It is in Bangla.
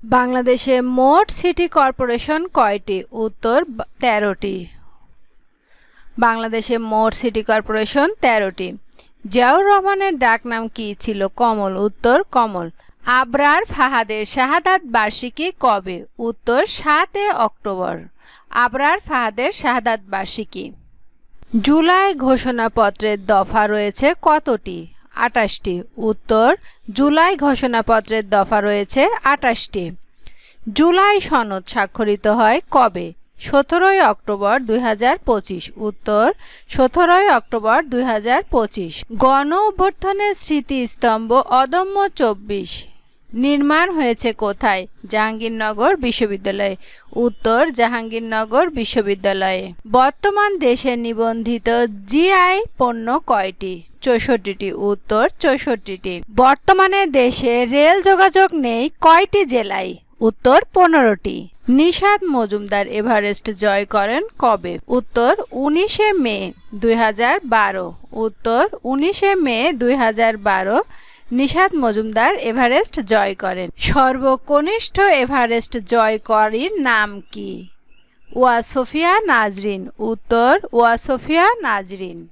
বাংলাদেশে মোট সিটি কর্পোরেশন কয়টি? উত্তর 13টি। বাংলাদেশে মোট সিটি কর্পোরেশন 13টি। জিয়াউর রহমানের ডাকনাম কি ছিল? কমল। উত্তর কমল। আবরার ফাহাদের শাহাদাত বার্ষিকী কবে? উত্তর 7 অক্টোবর। আবরার ফাহাদের শাহাদাত বার্ষিকী। জুলাই ঘোষণাপত্রের দফা রয়েছে কতটি? 28টি। উত্তর জুলাই ঘোষণাপত্রের দফা রয়েছে 28টি। জুলাই সনদ স্বাক্ষরিত হয় কবে? 17 অক্টোবর 2025। উত্তর 17 অক্টোবর 2025। গণ অভ্যুত্থানের স্মৃতিস্তম্ভ অদম্য 24 নির্মাণ হয়েছে কোথায়? জাহাঙ্গীরনগর বিশ্ববিদ্যালয়ে। উত্তর জাহাঙ্গীরনগর বিশ্ববিদ্যালয়ে। বর্তমান দেশে নিবন্ধিত জিআই পণ্য কয়টি? 64টি। উত্তর 64টি। বর্তমানে দেশে রেল যোগাযোগ নেই কয়টি জেলায়? উত্তর 15টি। নিশাত মজুমদার এভারেস্ট জয় করেন কবে? উত্তর 19 মে 2012। উত্তর 19 মে 2012 নিশাত মজুমদার এভারেস্ট জয় করেন। সর্বকনিষ্ঠ এভারেস্ট জয়কারীর নাম কি? ওয়াসফিয়া নাজরিন। উত্তর ওয়াসফিয়া নাজরিন।